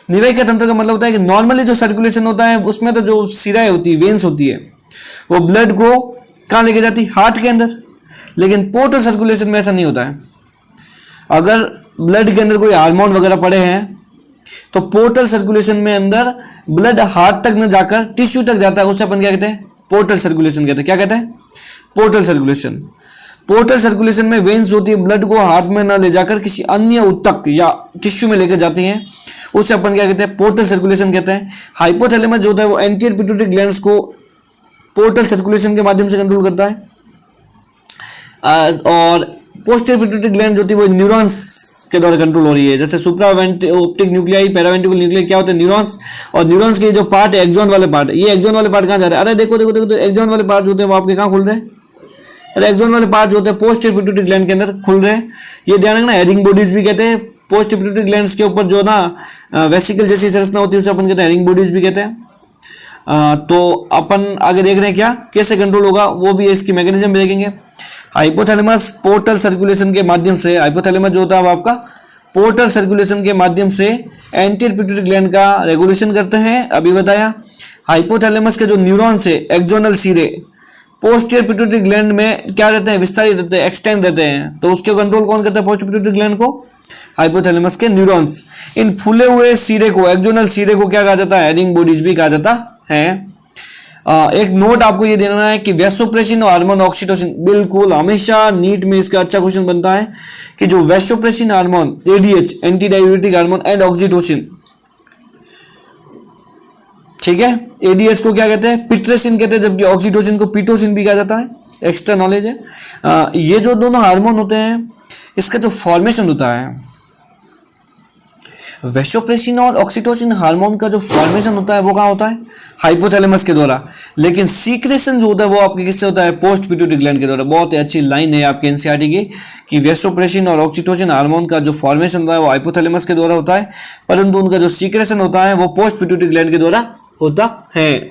निवाहिका तंत्र का मतलब होता है कि नॉर्मली जो सर्कुलेशन होता है उसमें तो जो सिराएं होती है, वेन्स होती है, वो ब्लड को कहाँ लेके जाती है, हार्ट के अंदर। लेकिन पोर्टल सर्कुलेशन में ऐसा नहीं होता है। अगर ब्लड के अंदर कोई हार्मोन वगैरह पड़े हैं तो पोर्टल सर्कुलेशन में अंदर ब्लड हार्ट तक न जाकर टिश्यू तक जाता है, उसे अपन क्या कहते हैं, पोर्टल सर्कुलेशन कहते हैं। क्या कहते हैं, पोर्टल सर्कुलेशन। पोर्टल सर्कुलेशन में वेन्स होती है, ब्लड को हार्ट में ना ले जाकर किसी अन्य ऊतक या टिश्यू में लेकर जाती हैं, उसे अपन क्या कहते हैं, पोर्टल सर्कुलेशन कहते हैं। हाइपोथैलेमस जो होता है वो एंटीरियर पिट्यूटरी ग्लैंड्स को पोर्टल सर्कुलेशन के माध्यम से कंट्रोल करता है, और पोस्टीरियर पिट्यूटरी ग्लैंड जो होती है वो न्यूरॉन्स के द्वारा कंट्रोल हो रही है। जैसे सुप्रा ऑप्टिक न्यूक्लियाई, पैरावेंट्रिकुलर न्यूक्लियाई क्या होते हैं, न्यूरॉन्स। और न्यूरॉन्स के जो पार्ट है, एक्सॉन वाले पार्ट, ये एक्सॉन वाले पार्ट कहाँ जा रहे हैं, अरे देखो देखो देखो, एक्सॉन वाले पार्ट जो होते हैं वो आपके कहाँ खुल रहे हैं, अरे एक्सॉन वाले पार्ट जो होते हैं पोस्टीरियर पिट्यूटरी ग्लैंड के अंदर खुल रहे हैं। ये ध्यान रखना, हेरिंग बॉडीज भी कहते हैं। पोस्टीरियर पिट्यूटरी ग्लैंड्स के ऊपर जो ना वेसिकल जैसी संरचना होती है उसे अपन कहते हैं हेरिंग बॉडीज भी कहते हैं। तो अपन आगे देख रहे हैं क्या कैसे कंट्रोल होगा, वो भी इसकी मैकेनिज्म देखेंगे। हाइपोथैलेमस पोर्टल सर्कुलेशन के माध्यम से, हाइपोथैलेमस जो होता है वो आपका पोर्टल सर्कुलेशन के माध्यम से एंटीरियर पिट्यूटरी ग्लैंड का रेगुलेशन करते हैं। अभी बताया हाइपोथैलेमस के जो न्यूरॉन्स है, एक्सोनल सिरे पोस्टीरियर पिट्यूटरी ग्लैंड में क्या रहते हैं, विस्तारित रहते हैं, एक्सटेंड रहते हैं। तो उसके कंट्रोल कौन करता है, पोस्टीरियर पिट्यूटरी ग्लैंड को, हाइपोथैलेमस के न्यूरॉन्स। इन फूले हुए सिरे को, एक्सोनल सिरे को क्या कहा जाता है, हेरिंग बॉडीज भी कहा जाता है। एक नोट आपको ये देना है कि वैसोप्रेसिन और हार्मोन ऑक्सीटोसिन, बिल्कुल हमेशा नीट में इसका अच्छा क्वेश्चन बनता है कि जो vasopressin hormone, ADH anti diabetic hormone and oxytocin, ठीक है, एडीएच को क्या कहते हैं, पिट्रेसिन कहते हैं, जबकि ऑक्सीटोसिन को पीटोसिन भी कहा जाता है, एक्स्ट्रा नॉलेज है। ये जो दोनों हार्मोन होते हैं इसका जो फॉर्मेशन होता है, वैसोप्रेसिन और ऑक्सीटोसिन हार्मोन का जो फॉर्मेशन होता है वो कहाँ होता है, हाइपोथैलेमस के द्वारा, लेकिन सीक्रेशन जो होता है वो आपके किससे होता है, पोस्ट पिट्यूटरी ग्लैंड के द्वारा। बहुत ही अच्छी लाइन है आपके एनसीईआरटी की कि वैसोप्रेसिन और ऑक्सीटोसिन हार्मोन का जो फॉर्मेशन होता है वो हाइपोथैलेमस के द्वारा होता है, परंतु उनका जो सीक्रेशन होता है वो पोस्ट पिट्यूटरी ग्लैंड के द्वारा होता है।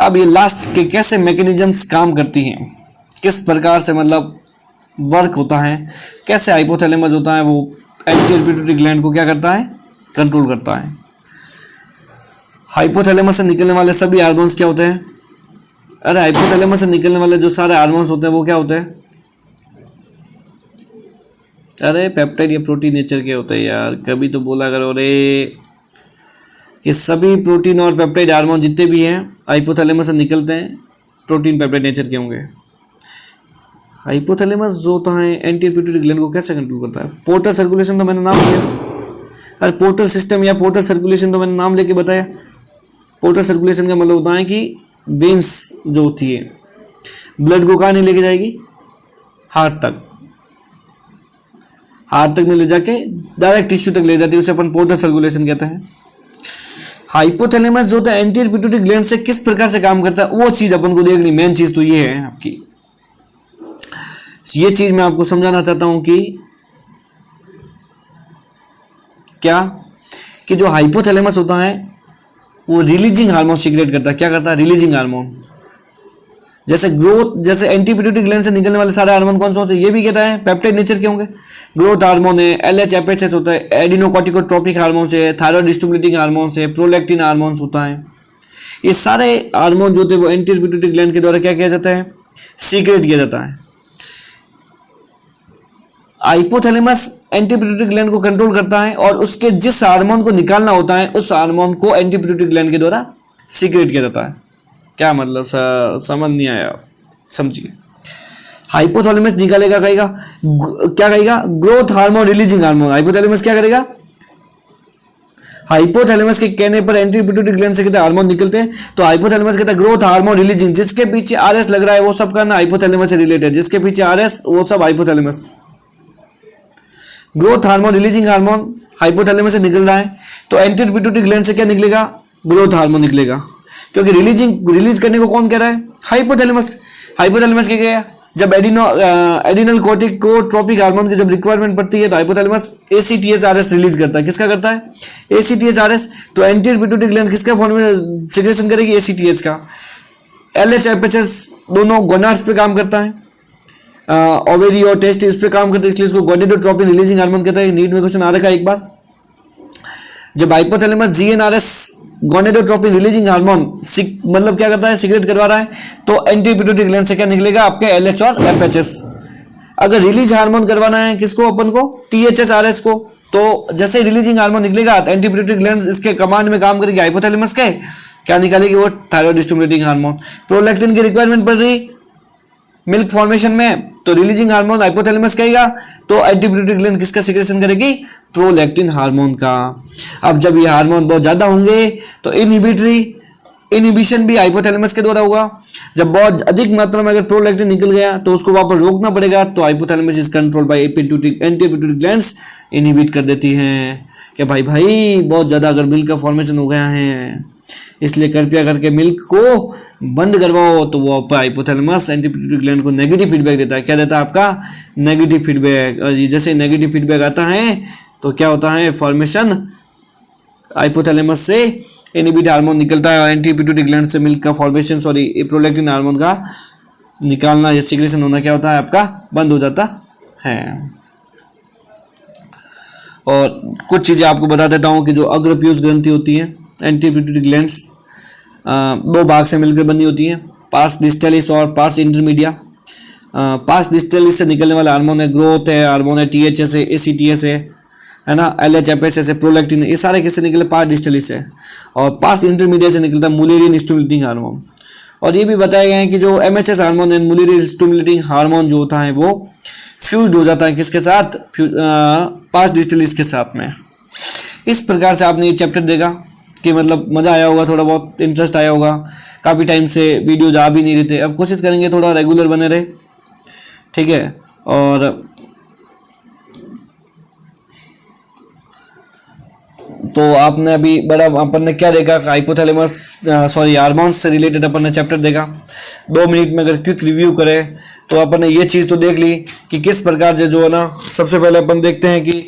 अब ये लास्ट के कैसे मैकेनिज्म्स काम करती हैं, किस प्रकार से मतलब वर्क होता है, कैसे हाइपोथैलेमस होता है वो एंटीरियर पिट्यूटरी ग्लैंड को क्या करता है, कंट्रोल करता है। हाइपोथैलेमस से निकलने वाले सभी हार्मोन्स क्या होते हैं, अरे हाइपोथैलेमस से निकलने वाले जो सारे हार्मोन्स होते हैं वो क्या होते हैं, अरे पेप्टाइड या प्रोटीन नेचर के होते हैं यार, कभी तो बोला करो रे कि सभी प्रोटीन और पेप्टाइड हार्मोन जितने भी हैं हाइपोथैलेमस से निकलते हैं, प्रोटीन पेप्टाइड नेचर के होंगे। हाइपोथैलेमस जो होता है एंटीरियर पिट्यूटरी ग्लैंड को कैसे कंट्रोल करता है, पोर्टल सर्कुलेशन तो मैंने नाम लिया, अरे पोर्टल सिस्टम या पोर्टल सर्कुलेशन तो मैंने नाम लेके बताया। पोर्टल सर्कुलेशन का मतलब होता है कि वेन्स जो होती है ब्लड को कहाँ नहीं लेके जाएगी, हार्ट तक, हार्ट तक में ले जाके डायरेक्ट टिश्यू तक ले जाती है, उसे अपन पोर्टल सर्कुलेशन कहते हैं। हाइपोथैलेमस जो होता है एंटीरियर पिट्यूटरी ग्लैंड से किस प्रकार से काम करता है वो चीज अपन को देखनी, मेन चीज तो ये है आपकी, ये चीज मैं आपको समझाना चाहता हूं कि क्या कि जो हाइपोथैलेमस होता है वो रिलीजिंग हार्मोन सीक्रेट करता है, क्या करता है, रिलीजिंग हार्मोन, जैसे ग्रोथ, जैसे एंटी पिट्यूटरी ग्लैंड से निकलने वाले सारे हार्मोन कौन से होते हैं, ये भी कहता है पेप्टाइड नेचर के होंगे, ग्रोथ हार्मोन है, LH-FSH होता है, एडिनोकॉर्टिकोट्रोपिक हार्मोन है, थायराइड स्टिमुलेटिंग हार्मोन है, प्रोलैक्टिन हार्मोन होता है, ये सारे हार्मोन जो होते हैं वो एंटीरियर पिट्यूटरी ग्लैंड के द्वारा क्या किया जाता है, सीक्रेट किया जाता है। हाइपोथैलेमस एंटीपिट्यूटरी ग्लैंड को कंट्रोल करता है और उसके जिस हार्मोन को निकालना होता है उस हार्मोन को एंटीपिट्यूटरी ग्लैंड के द्वारा सीक्रेट किया जाता है। क्या मतलब समझ नहीं आया, समझिए। हाइपोथैलेमस निकालेगा, कहेगा क्या कहेगा, growth hormone releasing hormone. Hypothalamus क्या करेगा, हाइपोथैलेमस के कहने पर एंटीरियर पिट्यूटरी ग्लैंड से कहते हैं हार्मोन निकलते हैं, तो हाइपोथैलेमस कहता है ग्रोथ हार्मोन रिलीजिंग, जिसके पीछे RS लग रहा है वो सब का ना हाइपोथैलेमस से रिलेटेड, जिसके पीछे RS वो सब hypothalamus. Growth hormone releasing hormone hypothalamus से निकल रहा है तो एंटीरियर पिट्यूटरी ग्लैंड से क्या निकलेगा, ग्रोथ हार्मोन निकलेगा, क्योंकि रिलीज करने को कौन कह रहा है, हाइपोथैलेमस। हाइपोथैलेमस क्या कहेगा, जब एडिनल कोर्टिकोट्रोपिक हार्मोन की जब रिक्वायरमेंट पड़ती है तो हाइपोथैलेमस ACTH-RS रिलीज करता है। किसका करता है, ACTH-RS। तो एंटीरियर पिट्यूटरी ग्लैंड किसका फॉर्म में सिक्रेशन करेगी, ACTH का। LH-FSH दोनों गोनाड्स पे काम करता है, ओवेरी और टेस्ट इस पे काम करते हैं, इसलिए इसको गोनेडोट्रोपिन रिलीजिंग हार्मोन कहता है। नीट में क्वेश्चन आ रखा है एक बार, जब hypothalamus GnRH gonadotropin releasing hormone मतलब क्या करता है, सीक्रेट करवा रहा है, तो एंटीरियर पिट्यूटरी ग्लैंड से क्या निकलेगा, आपके LH और FHS। अगर रिलीज हार्मोन करवाना है किसको, अपन को THS-RS को, तो जैसे रिलीजिंग हार्मोन निकलेगा तो एंटीरियर पिट्यूटरी ग्लैंड इसके कमांड में काम करेगी, हाइपोथैलेमस के क्या निकालेगी, वो थायराइड स्टिमुलेटिंग हार्मोन। प्रोलैक्टिन की रिक्वायरमेंट पड़ रही मिल्क फॉर्मेशन में, तो रिलीजिंग हार्मोन हाइपोथैलेमस कहेगा, तो एंटीरियर पिट्यूटरी ग्लैंड किसका सीक्रेशन करेगी, प्रोलैक्टिन हार्मोन का। अब जब ये हार्मोन बहुत ज्यादा होंगे तो इनहिबिशन भी हाइपोथैलेमस के द्वारा होगा। जब बहुत अधिक मात्रा में अगर प्रोलैक्टिन निकल गया तो उसको वापस रोकना पड़ेगा, तो hypothalamus is controlled by anterior pituitary glands, inhibit कर देती हैं कि भाई बहुत ज्यादा अगर मिल्क का फॉर्मेशन हो गया है, इसलिए कृपया करके मिल्क को बंद करवाओ। तो वो हाइपोथैलेमस एंटीरियर पिट्यूटरी ग्लैंड को नेगेटिव फीडबैक देता है। क्या देता है, आपका नेगेटिव फीडबैक। और जैसे नेगेटिव फीडबैक आता है तो क्या होता है, फॉर्मेशन हाइपोथैलेमस से इनहिबिट हार्मोन निकलता है और एंटीरियर पिट्यूटरी ग्लैंड से मिल्क का फॉर्मेशन प्रोलैक्टिन हार्मोन का निकालना या सीक्रेशन होना क्या होता है, आपका बंद हो जाता है। और कुछ चीजें आपको बता देता हूं कि जो अग्रपीयूष ग्रंथि होती है एंटीरियर पिट्यूटरी ग्लैंड्स दो भाग से मिलकर बनी होती है, पार्स डिस्टलिस और पार्स इंटरमीडिया। पार्स डिस्टलिस से निकलने वाला हार्मोन है ग्रोथ है, हार्मोन है THS है, ACTS है, है ना, LH FSH से प्रोलैक्टिन, ये सारे किससे निकले, पास डिस्टली से, और पास इंटरमीडिएट से निकलता है मुलेरियन स्टिमुलेटिंग हार्मोन। और ये भी बताया गया है कि जो MHS hormone and Mullerian stimulating hormone जो होता है वो फ्यूज हो जाता है किसके साथ, पास डिस्टलीज के साथ में। इस प्रकार से आपने ये चैप्टर देखा कि मतलब मज़ा आया होगा, थोड़ा बहुत इंटरेस्ट आया होगा। काफ़ी टाइम से वीडियो जा भी नहीं रहे थे, अब कोशिश करेंगे थोड़ा रेगुलर बने रहे, ठीक है। और तो आपने अभी बड़ा अपन ने क्या देखा, हाइपोथैलेमस हार्मोन्स से रिलेटेड अपन ने चैप्टर देखा। 2 मिनट में अगर क्विक रिव्यू करें तो अपन ने ये चीज़ तो देख ली कि किस प्रकार से जो है ना, सबसे पहले अपन देखते हैं कि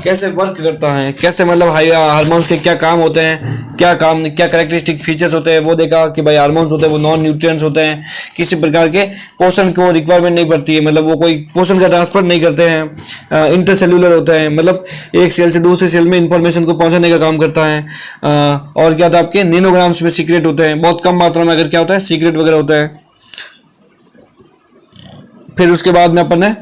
कैसे वर्क करता है, कैसे मतलब हार्मोन्स के क्या काम होते हैं, क्या कैरेक्टरिस्टिक फीचर्स होते हैं, वो देखा कि भाई हार्मोन्स होते हैं वो नॉन न्यूट्रिएंट्स होते हैं, किसी प्रकार के पोषण को रिक्वायरमेंट नहीं पड़ती है, मतलब वो कोई पोषण का ट्रांसफर नहीं करते हैं, इंटरसेल्यूलर होते हैं, मतलब एक सेल से दूसरे सेल में इंफॉर्मेशन को पहुंचाने का काम करता है। और क्या था आपके नैनोग्राम्स में सीक्रेट होते हैं, बहुत कम मात्रा में अगर क्या होता है सीक्रेट वगैरह होता है। फिर उसके बाद में अपन ने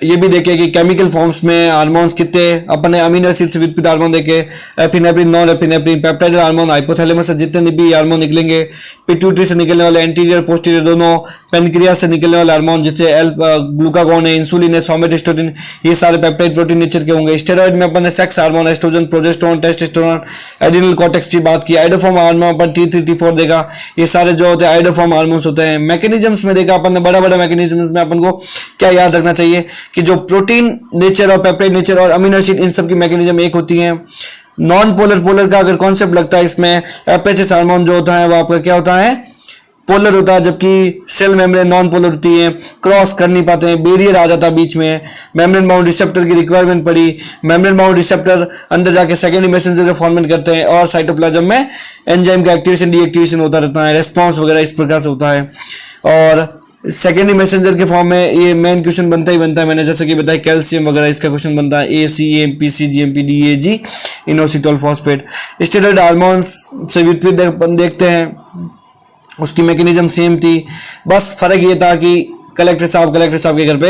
ये भी देखे कि केमिकल फॉर्म्स में हार्मोन्स कितने, अपन ने अमीनो एसिड से विपरीत हार्मोन देखे, epinephrine, non epinephrine, peptide hormone, hypothalamus से जितने भी हार्मोन निकलेंगे, पिट्यूटरी से निकलने वाले एंटीरियर पोस्टीरियर दोनों, पेनक्रियास से निकलने वाले हार्मोन जैसे ग्लूकागॉन है, इंसुलिन है, सोमेटोस्टेरोन, ये सारे पेप्टाइड प्रोटीन नेचर के होंगे। स्टेरॉइड में अपन ने sex hormone, oestrogen, progesterone, testosterone, adrenal cortex की बात की। आइडोफॉर्म हार्मोन अपन T3 T4 देखा, ये सारे जो होते हैं आइडोफॉर्म हार्मोन्स होते हैं। मैकेनिज्म्स में देखा अपन ने, बड़ा बड़ा मैकेनिज्म्स में अपन को क्या याद रखना चाहिए कि जो प्रोटीन नेचर और पेप्टाइड नेचर और अमीनो एसिड, इन सब की मैकेनिज्म एक होती है। नॉन पोलर पोलर का अगर कॉन्सेप्ट लगता है इसमें, FHS हार्मोन जो होता है वो आपका क्या होता है, पोलर होता है, जबकि सेल मेम्ब्रेन नॉन पोलर होती है, क्रॉस कर नहीं पाते हैं, बैरियर आ जाता है बीच में, मेम्ब्रेन बाउंड रिसेप्टर की रिक्वायरमेंट पड़ी, मेम्ब्रेन बाउंड रिसेप्टर अंदर जाके सेकेंडरी मैसेंजर का फॉर्मेट करते हैं, और साइटोप्लाज्म में एंजाइम का एक्टिवेशन डीएक्टिवेशन होता रहता है, रेस्पॉन्स वगैरह इस प्रकार से होता है। और सेकेंडरी मैसेंजर के फॉर्म में ये मेन क्वेश्चन बनता ही बनता है, मैंने जैसे कि बताया कैल्शियम वगैरह इसका क्वेश्चन बनता है, ACE, CGMP, DAG, inositol phosphate. Steroid hormones से विपरीत देखते हैं, उसकी मैकेनिज्म सेम थी, बस फर्क ये था कि कलेक्टर साहब के घर पे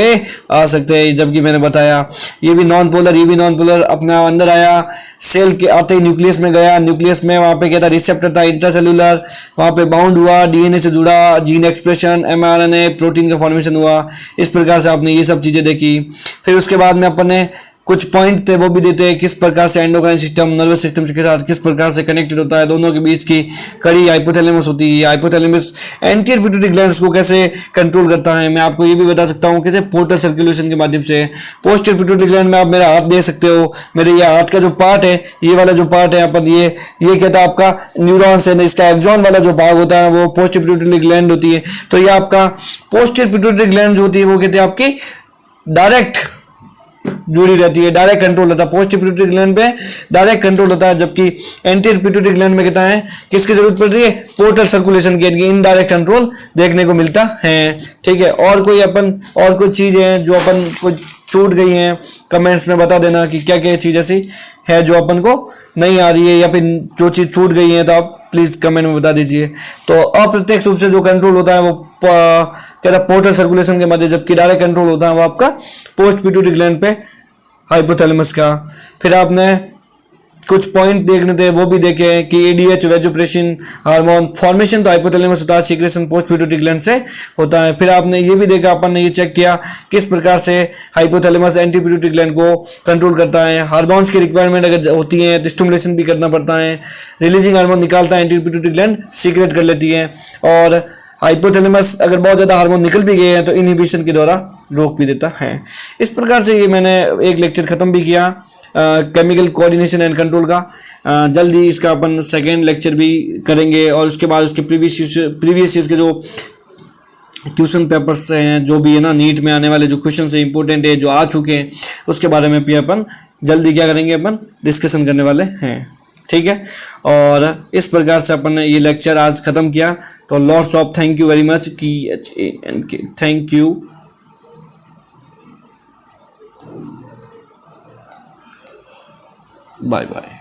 आ सकते हैं, जबकि मैंने बताया ये भी नॉन पोलर, ये भी नॉन पोलर। अपना अंदर आया, सेल के आते ही न्यूक्लियस में गया, न्यूक्लियस में वहाँ पे क्या था, रिसेप्टर था इंट्रासेलुलर, वहाँ पे बाउंड हुआ, DNA से जुड़ा, जीन एक्सप्रेशन, mRNA, प्रोटीन का फॉर्मेशन हुआ। इस प्रकार से आपने ये सब चीज़ें देखी। फिर उसके बाद में अपन ने कुछ पॉइंट थे वो भी देते हैं, किस प्रकार से एंडोक्राइन सिस्टम नर्वस सिस्टम के साथ किस प्रकार से कनेक्टेड होता है, दोनों के बीच की कड़ी हाइपोथैलेमस होती है। हाइपोथैलेमस एंटीरियर पिट्यूटरी ग्लैंड्स को कैसे कंट्रोल करता है, मैं आपको ये भी बता सकता हूँ कैसे, पोर्टल सर्कुलेशन के माध्यम से। पोस्टीरियर पिट्यूटरी ग्लैंड में आप मेरा हाथ दे सकते हो, मेरे ये हाथ का जो पार्ट है, ये वाला जो पार्ट है अपन ये कहता है आपका न्यूरॉन्स है, इसका एक्सॉन वाला जो भाग होता है वो पोस्टीरियर पिट्यूटरी ग्लैंड होती है। तो ये आपका पोस्टीरियर पिट्यूटरी ग्लैंड जो होती है वो कहते हैं आपकी डायरेक्ट जुड़ी रहती है, डायरेक्ट कंट्रोल होता है। पोस्टीरियर पिट्यूटरी ग्लैंड पे डायरेक्ट कंट्रोल होता है, जबकि एंटीरियर पिट्यूटरी ग्लैंड में कहता है किसकी जरूरत पड़ रही है, पोर्टल सर्कुलेशन की, इनडायरेक्ट कंट्रोल देखने को मिलता है। ठीक है, और कोई चीज है जो अपन को छूट गई है, कमेंट्स में बता देना कि क्या क्या चीज ऐसी है जो अपन को नहीं आ रही है, या फिर जो चीज छूट गई है तो आप प्लीज कमेंट में बता दीजिए। तो अप्रत्यक्ष रूप से जो कंट्रोल होता है वो कहता पोर्टल सर्कुलेशन के माध्यम, जबकि डायरेक्ट कंट्रोल होता है वो आपका पोस्ट पिट्यूटरी ग्लैंड पे हाइपोथैलेमस का। फिर आपने कुछ पॉइंट देखने थे वो भी देखे कि ADH वैजोप्रेसिन हार्मोन फॉर्मेशन तो हाइपोथैलेमस होता है, सीक्रेशन पोस्ट पिट्यूटरी ग्लैंड से होता है। फिर आपने ये भी देखा, अपन ने ये चेक किया किस प्रकार से हाइपोथैलेमस एंटी पिट्यूटरी ग्लैंड को कंट्रोल करता है। हार्मोन्स की रिक्वायरमेंट अगर होती है तो स्टिमुलेशन भी करना पड़ता है, रिलीजिंग हार्मोन निकालता है, एंटी पिट्यूटरी ग्लैंड सीक्रेट कर लेती है, और हाइपोथैलेमस अगर बहुत ज़्यादा हार्मोन निकल भी गए हैं तो इनहिबिशन के द्वारा रोक भी देता है। इस प्रकार से ये मैंने एक लेक्चर खत्म भी किया केमिकल कोऑर्डिनेशन एंड कंट्रोल का। जल्दी इसका अपन सेकेंड लेक्चर भी करेंगे, और उसके बाद उसके प्रीवियस ईयर्स के जो क्वेश्चन पेपर्स हैं, जो भी है ना नीट में आने वाले जो क्वेश्चन है इंपॉर्टेंट है जो आ चुके हैं, उसके बारे में भी अपन जल्दी क्या करेंगे, अपन डिस्कशन करने वाले हैं। ठीक है, और इस प्रकार से अपन ने ये लेक्चर आज खत्म किया। तो lots of thank you very much, THANK, thank you, bye bye.